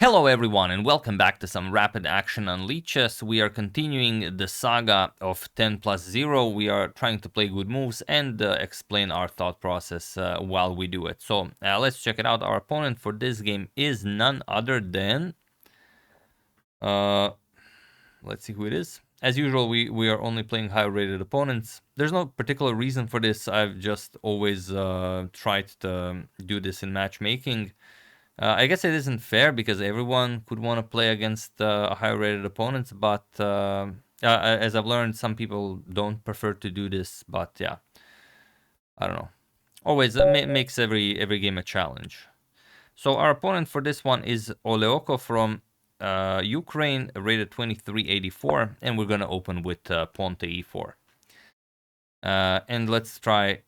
Hello everyone and welcome back to some rapid action on Leeches. We are continuing the saga of 10+0. We are trying to play good moves and explain our thought process while we do it. So let's check it out. Our opponent for this game is none other than... let's see who it is. As usual, we are only playing high rated opponents. There's no particular reason for this. I've just always tried to do this in matchmaking. I guess it isn't fair because everyone could want to play against higher rated opponents, but as I've learned, some people don't prefer to do this, but yeah, I don't know. Always makes every game a challenge. So our opponent for this one is Oleoko from Ukraine, rated 2384, and we're gonna open with pawn to e4. And let's try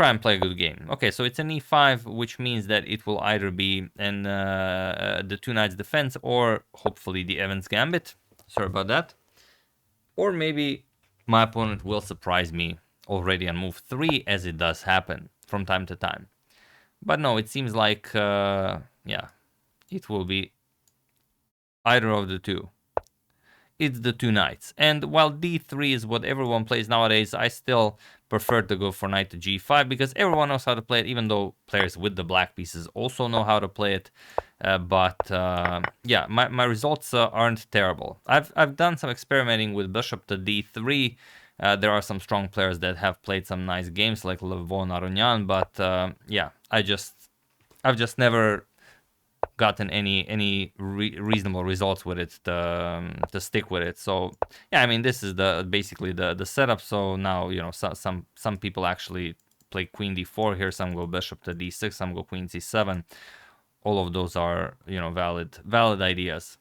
and play a good game. Okay, so it's an e5, which means that it will either be the two knights defense or hopefully the Evans Gambit. Sorry about that. Or maybe my opponent will surprise me already on move 3, as it does happen from time to time. But no, it seems like, yeah, it will be either of the two. It's the two knights. And while d3 is what everyone plays nowadays, I still prefer to go for knight to g5 because everyone knows how to play it, even though players with the black pieces also know how to play it. Yeah, my results aren't terrible. I've done some experimenting with bishop to d3. There are some strong players that have played some nice games like Levon Aronian, but yeah, I've just never gotten any reasonable results with it to stick with it. So yeah, I mean, this is basically the setup. So now, you know, some people actually play queen d4 here, some go bishop to d6, some go queen c7. All of those are, you know, valid ideas.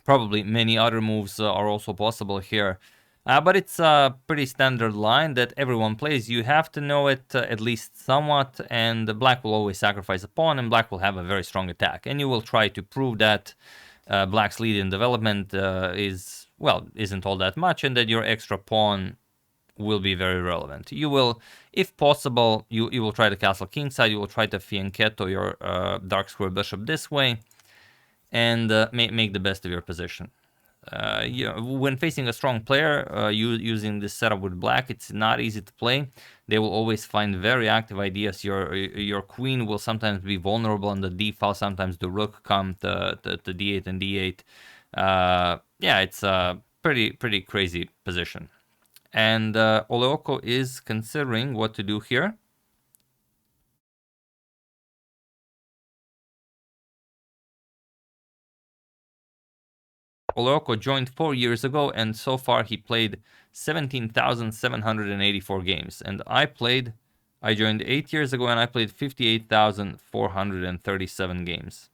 Probably many other moves are also possible here. But it's a pretty standard line that everyone plays. You have to know it at least somewhat, and the black will always sacrifice a pawn, and black will have a very strong attack. And you will try to prove that black's lead in development isn't all that much, and that your extra pawn will be very relevant. You will, if possible, you will try to castle kingside, you will try to fianchetto your dark square bishop this way, and make the best of your position. When facing a strong player, using this setup with black, it's not easy to play. They will always find very active ideas. Your queen will sometimes be vulnerable on the d file. Sometimes the rook come to d8 and d8. Yeah, it's a pretty crazy position. And Oleoko is considering what to do here. Oleoko joined 4 years ago, and so far he played 17,784 games. And I joined 8 years ago, and I played 58,437 games.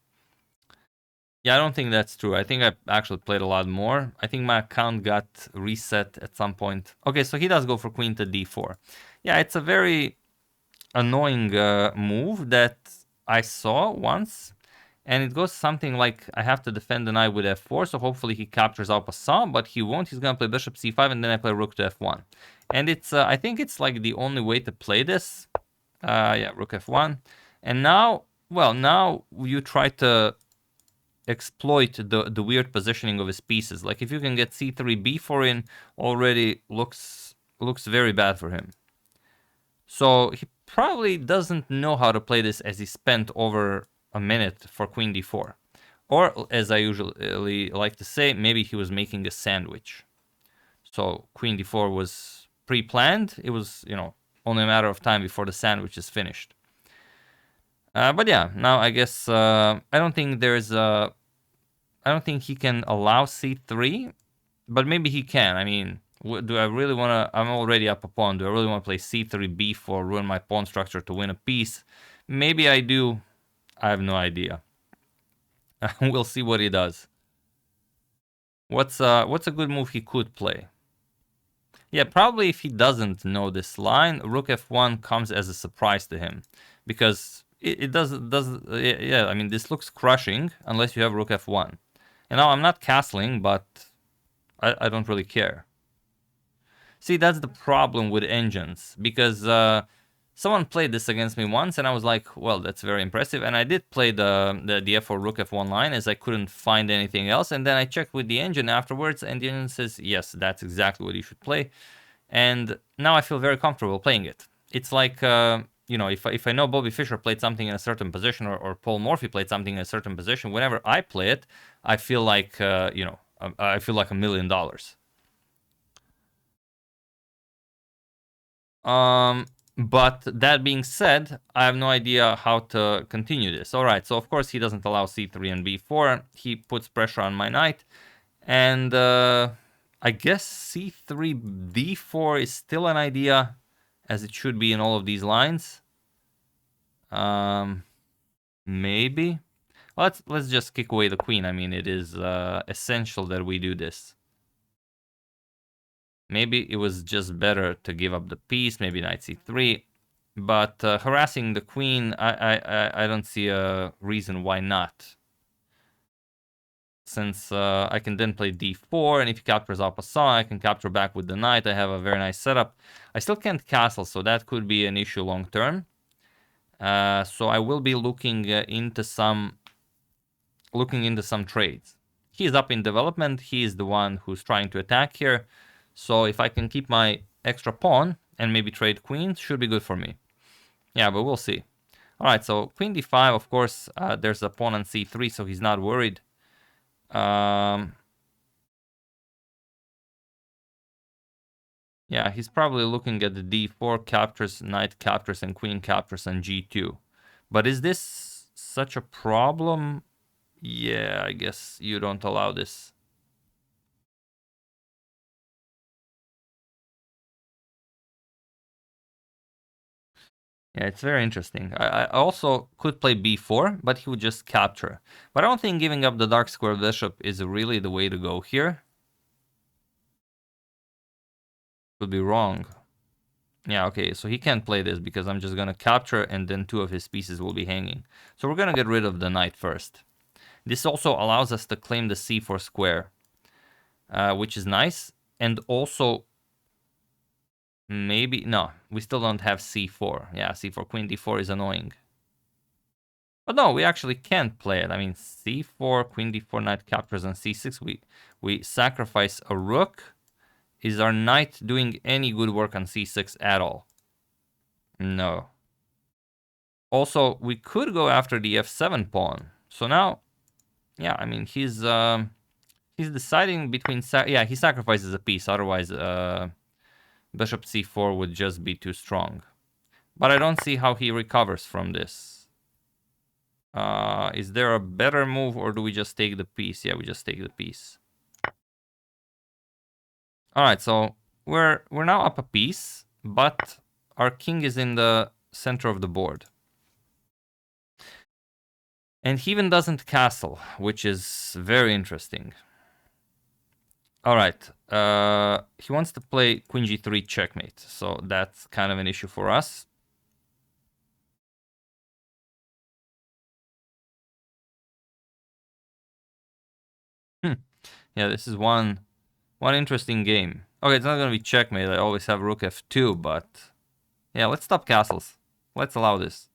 Yeah, I don't think that's true. I think I actually played a lot more. I think my account got reset at some point. Okay, so he does go for queen to d4. Yeah, it's a very annoying move that I saw once. And it goes something like, I have to defend the knight with f4, so hopefully he captures en passant, but he won't. He's going to play bishop c5, and then I play rook to f1. And it's, I think it's like the only way to play this. Yeah, rook f1. And now, well, now you try to exploit the weird positioning of his pieces. Like if you can get c3, b4 in, already looks very bad for him. So he probably doesn't know how to play this, as he spent over a minute for queen d4. Or, as I usually like to say, maybe he was making a sandwich. So queen d4 was pre-planned. It was, you know, only a matter of time before the sandwich is finished. But yeah, now I guess I don't think he can allow c3, but maybe he can. I mean, do I really want to? I'm already up a pawn. Do I really want to play c3, b4, ruin my pawn structure to win a piece? Maybe I do. I have no idea. We'll see what he does. What's a good move he could play? Yeah, probably if he doesn't know this line, rook f1 comes as a surprise to him, because it doesn't. Yeah, I mean, this looks crushing unless you have rook f1. And now I'm not castling, but I don't really care. See, that's the problem with engines, because Someone played this against me once, and I was like, well, that's very impressive. And I did play the f4 rook f1 line, as I couldn't find anything else. And then I checked with the engine afterwards, and the engine says, yes, that's exactly what you should play. And now I feel very comfortable playing it. It's like, you know, if I know Bobby Fischer played something in a certain position, or Paul Morphy played something in a certain position, whenever I play it, I feel like, you know, I feel like $1 million. But that being said, I have no idea how to continue this. All right, so of course he doesn't allow c3 and b4. He puts pressure on my knight, and I guess c3 d4 is still an idea, as it should be in all of these lines. Maybe. Let's just kick away the queen. I mean, it is essential that we do this. Maybe it was just better to give up the piece, maybe knight c3. But harassing the queen, I don't see a reason why not. Since I can then play d4, and if he captures en passant, I can capture back with the knight. I have a very nice setup. I still can't castle, so that could be an issue long term. So I will be looking into some trades. He is up in development. He is the one who's trying to attack here. So if I can keep my extra pawn and maybe trade queens, should be good for me. Yeah, but we'll see. All right, so queen d5, of course, there's a pawn on c3, so he's not worried. Yeah, he's probably looking at the d4 captures, knight captures, and queen captures on g2. But is this such a problem? Yeah, I guess you don't allow this. Yeah, it's very interesting. I also could play b4, but he would just capture. But I don't think giving up the dark square bishop is really the way to go here. Could be wrong. Yeah, okay, so he can't play this because I'm just gonna capture, and then two of his pieces will be hanging. So we're gonna get rid of the knight first. This also allows us to claim the c4 square, which is nice. And also, maybe, no, we still don't have c4. Yeah, c4, queen d4 is annoying. But no, we actually can't play it. I mean, c4, queen d4, knight captures on c6. We sacrifice a rook. Is our knight doing any good work on c6 at all? No. Also, we could go after the f7 pawn. So now, yeah, I mean, he's deciding between... yeah, he sacrifices a piece. Otherwise, bishop c4 would just be too strong. But I don't see how he recovers from this. Is there a better move, or do we just take the piece? Yeah, we just take the piece. All right, so we're now up a piece, but our king is in the center of the board. And he even doesn't castle, which is very interesting. All right, he wants to play queen g3 checkmate, so that's kind of an issue for us. Yeah, this is one interesting game. Okay, it's not gonna be checkmate. I always have rook f2, but yeah, let's stop castles. Let's allow this.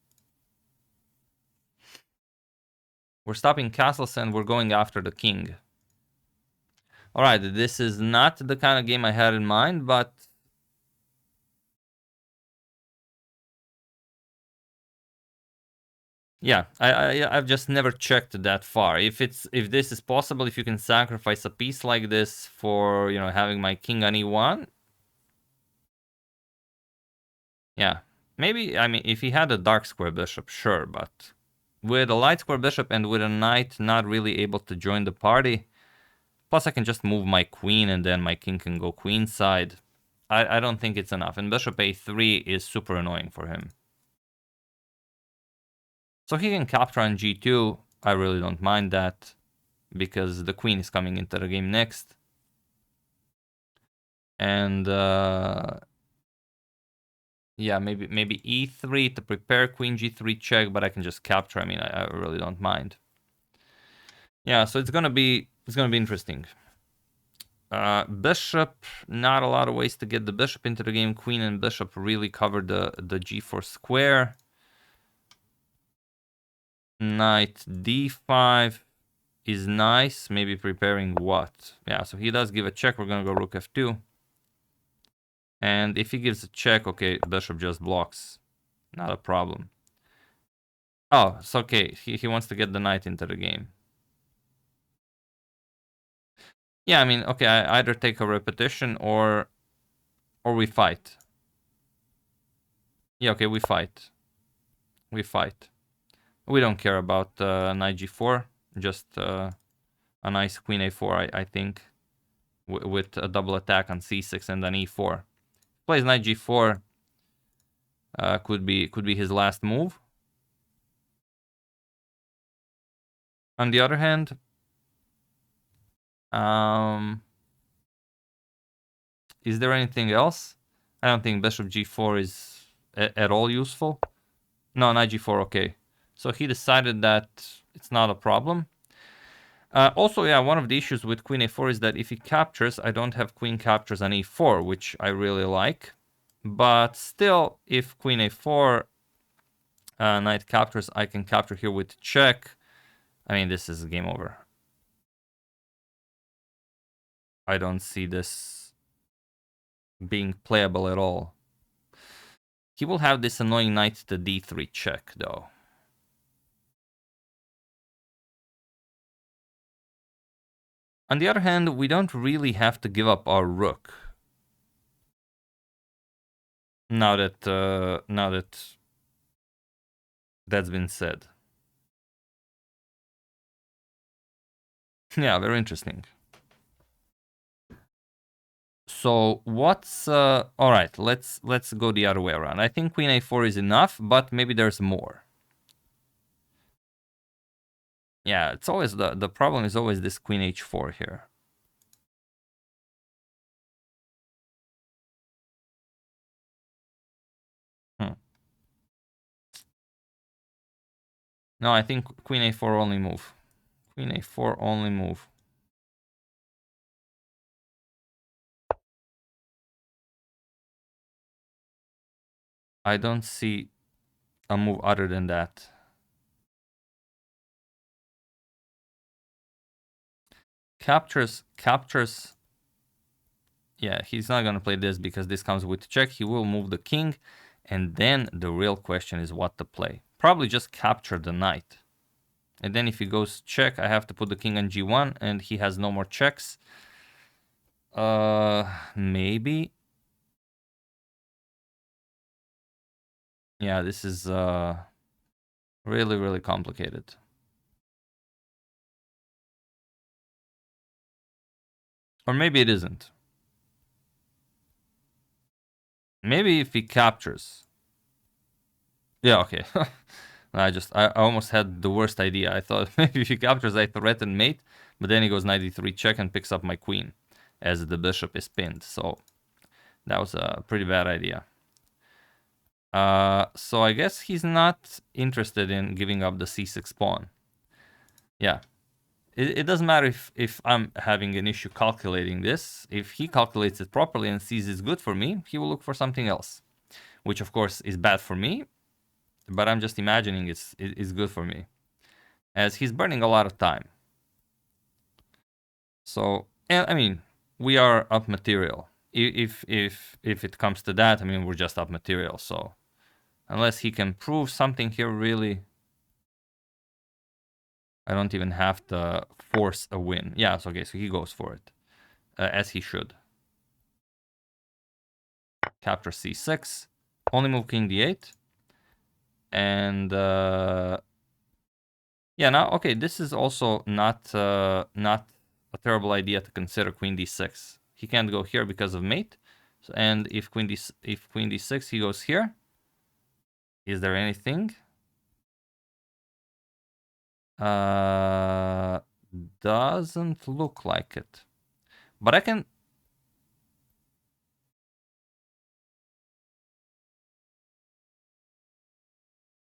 We're stopping castles and we're going after the king. All right, this is not the kind of game I had in mind, but yeah, I've just never checked that far. If this is possible, if you can sacrifice a piece like this for, you know, having my king on e1. Yeah, maybe, I mean, if he had a dark square bishop, sure, but with a light square bishop and with a knight not really able to join the party, plus I can just move my queen and then my king can go queenside. I don't think it's enough, and bishop a3 is super annoying for him. So he can capture on g2. I really don't mind that, because the queen is coming into the game next. And yeah, maybe e3 to prepare queen g3 check, but I can just capture. I mean, I really don't mind. Yeah, so it's gonna be interesting. Bishop, not a lot of ways to get the bishop into the game. Queen and bishop really covered the g4 square. Knight d5 is nice. Maybe preparing what? Yeah, so he does give a check. We're gonna go rook f2. And if he gives a check, okay, bishop just blocks. Not a problem. Oh, it's okay. He wants to get the knight into the game. Yeah, I mean, okay, I either take a repetition or we fight. Yeah, okay, we fight. We fight. We don't care about knight g4. Just a nice queen a4, I think, with a double attack on c6 and then e4. Plays knight g4. Could be his last move. On the other hand, is there anything else? I don't think bishop g4 is at all useful. No, knight g4, okay. So he decided that it's not a problem. Also, yeah, one of the issues with queen a4 is that if he captures, I don't have queen captures on e4, which I really like. But still, if queen a4, knight captures, I can capture here with check. I mean, this is game over. I don't see this being playable at all. He will have this annoying knight to d3 check, though. On the other hand, we don't really have to give up our rook. Now that that's been said. Yeah, very interesting. So what's all right? Let's go the other way around. I think queen a4 is enough, but maybe there's more. Yeah, it's always the problem is always this queen h4 here. No, I think queen a4 only move. Queen a4 only move. I don't see a move other than that. Captures. Yeah, he's not gonna play this because this comes with check. He will move the king, and then the real question is what to play. Probably just capture the knight. And then if he goes check, I have to put the king on g1, and he has no more checks. Maybe. Yeah, this is really, really complicated. Or maybe it isn't. Maybe if he captures. Yeah, okay. I almost had the worst idea. I thought maybe if he captures, I threaten mate, but then he goes knight d3 check and picks up my queen as the bishop is pinned. So that was a pretty bad idea. So I guess he's not interested in giving up the c6 pawn. Yeah. It doesn't matter if I'm having an issue calculating this. If he calculates it properly and sees it's good for me, he will look for something else, which of course is bad for me, but I'm just imagining it's good for me, as he's burning a lot of time. So, and I mean, we are up material. If it comes to that, I mean, we're just up material. So, unless he can prove something here, really, I don't even have to force a win. Yeah, so okay, so he goes for it, as he should. Capture c6, only move king d8, and yeah, now okay, this is also not not a terrible idea to consider queen d6. He can't go here because of mate, so, and if queen d6, he goes here. Is there anything? Doesn't look like it, but I can.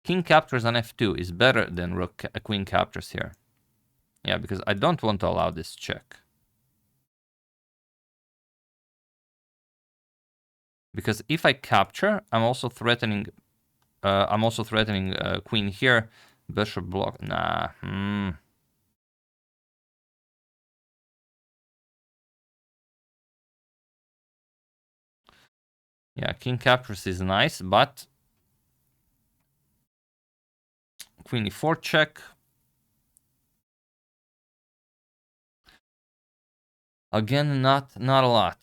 King captures on f2 is better than rook queen captures here. Yeah, because I don't want to allow this check. Because if I capture, I'm also threatening queen here. Bishop block. Nah. Yeah, king captures is nice, but queen e4 check. Again, not a lot.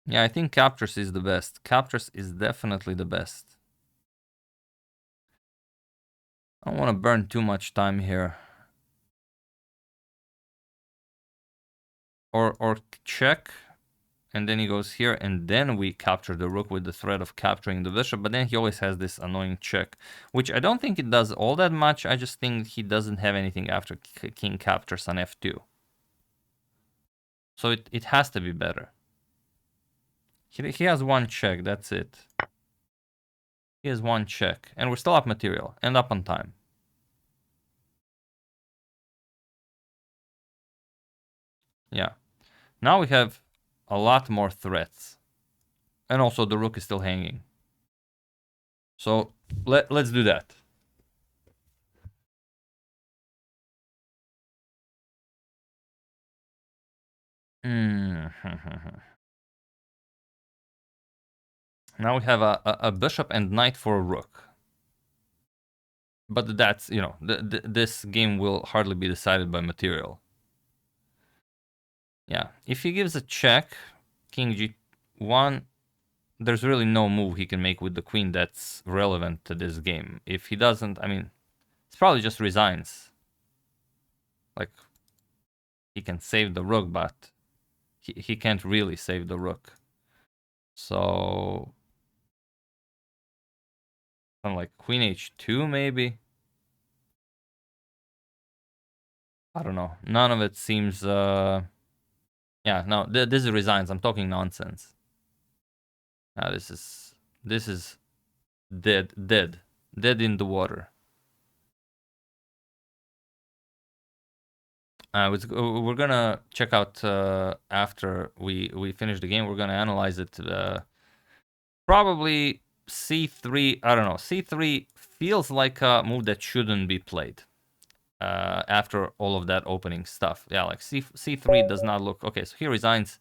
Yeah, I think captures is the best. Captures is definitely the best. I don't want to burn too much time here. Or check, and then he goes here, and then we capture the rook with the threat of capturing the bishop, but then he always has this annoying check, which I don't think it does all that much. I just think he doesn't have anything after king captures on f2. So it has to be better. He has one check, that's it. He has one check, and we're still up material, and up on time. Yeah. Now we have a lot more threats. And also the rook is still hanging. So let's do that. Now we have a bishop and knight for a rook. But that's, you know, this game will hardly be decided by material. Yeah, if he gives a check, king g1, there's really no move he can make with the queen that's relevant to this game. If he doesn't, I mean, it's probably just resigns. Like, he can save the rook, but he can't really save the rook. So, something like queen h2 maybe? I don't know. None of it seems, yeah, no, this is resigns. I'm talking nonsense. This is dead in the water. We're gonna check out after we finish the game. We're gonna analyze it. Probably c3. I don't know. C3 feels like a move that shouldn't be played. After all of that opening stuff, yeah, like c3 does not look okay. So he resigns.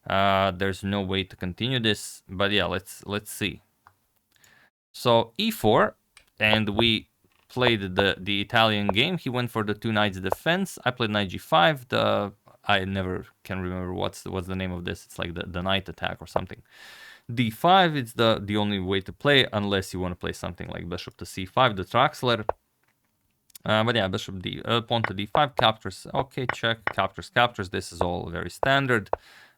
There's no way to continue this, but yeah, let's see. So e4, and we played the Italian game. He went for the two knights defense. I played knight g5. I never can remember what's the name of this. It's like the knight attack or something. d5 is the only way to play, unless you want to play something like bishop to c5, the Traxler. But yeah, bishop pawn to d5 captures. Okay, check, captures. This is all very standard.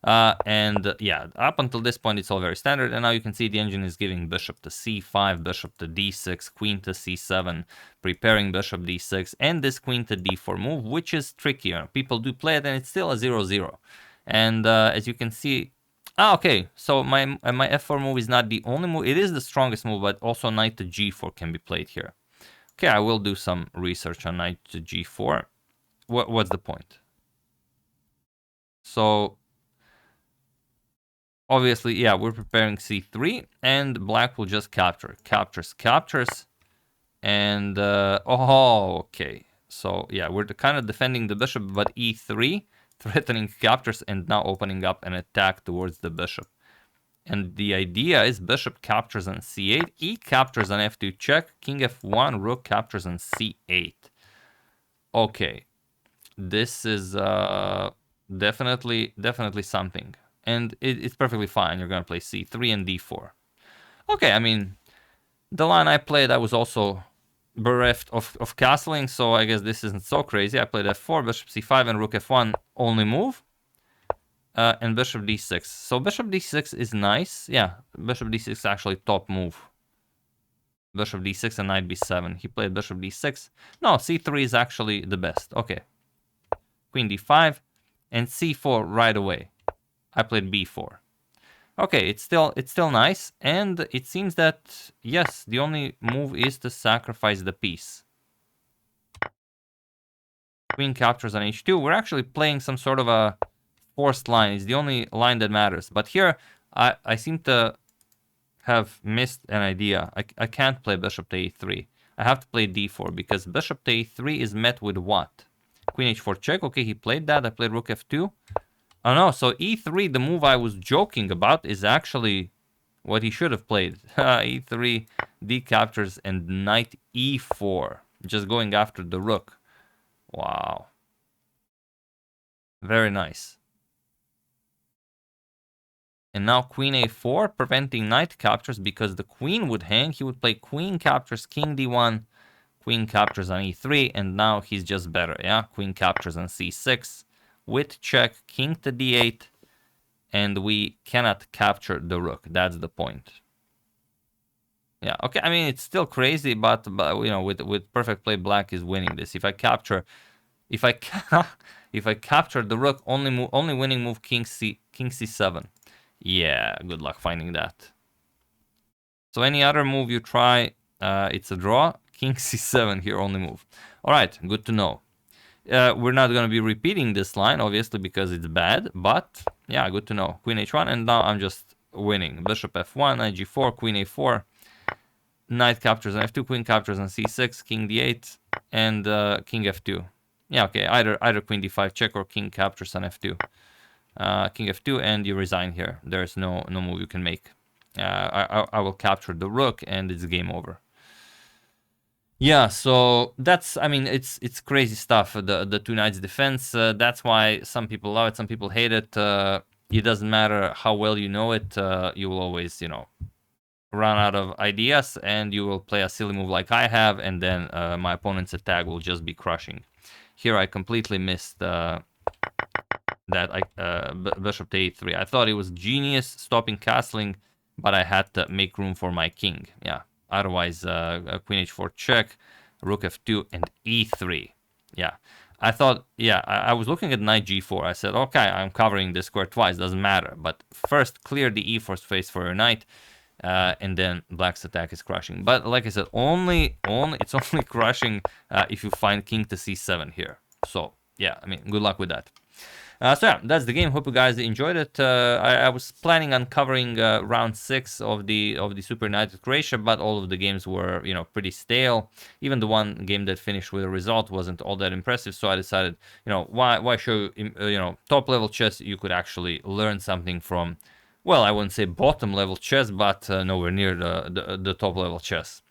And yeah, up until this point, it's all very standard. And now you can see the engine is giving bishop to c5, bishop to d6, queen to c7, preparing bishop d6, and this queen to d4 move, which is trickier. People do play it, and it's still a 0-0. And as you can see, okay, so my f4 move is not the only move. It is the strongest move, but also knight to g4 can be played here. Okay, I will do some research on knight to g4. What's the point? So, obviously, yeah, we're preparing c3, and black will just capture. Captures, and, oh, okay. So, yeah, we're kind of defending the bishop, but e3, threatening captures, and now opening up an attack towards the bishop. And the idea is bishop captures on c8, e captures on f2 check, king f1, rook captures on c8. Okay, this is definitely something, and it's perfectly fine. You're gonna play c3 and d4. Okay, I mean, the line I played, I was also bereft of castling, so I guess this isn't so crazy. I played f4, bishop c5, and rook f1 only move. And bishop d6. So bishop d6 is nice. Yeah, bishop d6 is actually top move. Bishop d6 and knight b7. He played bishop d6. No, c3 is actually the best. Okay. Queen d5 and c4 right away. I played b4. Okay, it's still nice, and it seems that yes, the only move is to sacrifice the piece. Queen captures on h2. We're actually playing some sort of a forced line. It's the only line that matters. But here, I seem to have missed an idea. I can't play bishop to a3. I have to play d4 because bishop to a3 is met with what? Queen h4 check. Okay, he played that. I played rook f2. Oh no, so e3, the move I was joking about, is actually what he should have played. e3, d captures, and knight e4. Just going after the rook. Wow. Very nice. And now queen a4, preventing knight captures because the queen would hang. He would play queen captures, king d1, queen captures on e3, and now he's just better, yeah? Queen captures on c6, with check, king to d8, and we cannot capture the rook. That's the point. Yeah, okay, I mean, it's still crazy, but you know, with perfect play, black is winning this. If I capture the rook, only winning move king c7. Yeah, good luck finding that. So any other move you try, it's a draw. King c7 here, only move. All right, good to know. We're not going to be repeating this line, obviously, because it's bad. But, yeah, good to know. Queen h1, and now I'm just winning. Bishop f1, knight g4, queen a4. Knight captures on f2, queen captures on c6, king d8, and king f2. Yeah, okay, either queen d5 check or king captures on f2. King f2, and you resign here. There's no move you can make. I will capture the rook, and it's game over. Yeah, so that's, I mean, it's crazy stuff. The two knights defense. That's why some people love it, some people hate it. It doesn't matter how well you know it. You will always, you know, run out of ideas, and you will play a silly move like I have, and then my opponent's attack will just be crushing. Here I completely missed that bishop to a3. I thought it was genius stopping castling, but I had to make room for my king. Yeah, otherwise queen h4 check, rook f2, and e3. Yeah, I thought, yeah, I was looking at knight g4. I said, okay, I'm covering this square twice, doesn't matter. But first, clear the e4 space for your knight, and then black's attack is crushing. But like I said, it's only crushing if you find king to c7 here. So yeah, I mean, good luck with that. So yeah, that's the game. Hope you guys enjoyed it. I was planning on covering round 6 of the Super United Croatia, but all of the games were, you know, pretty stale. Even the one game that finished with a result wasn't all that impressive. So I decided, you know, why show you know, top level chess? You could actually learn something from, well, I wouldn't say bottom level chess, but nowhere near the top level chess.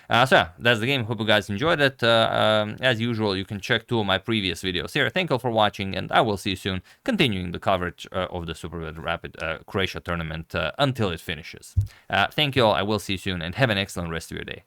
So yeah, that's the game. Hope you guys enjoyed it. As usual, you can check 2 of my previous videos here. Thank you all for watching, and I will see you soon, continuing the coverage of the Super Rapid Croatia tournament until it finishes. Thank you all. I will see you soon, and have an excellent rest of your day.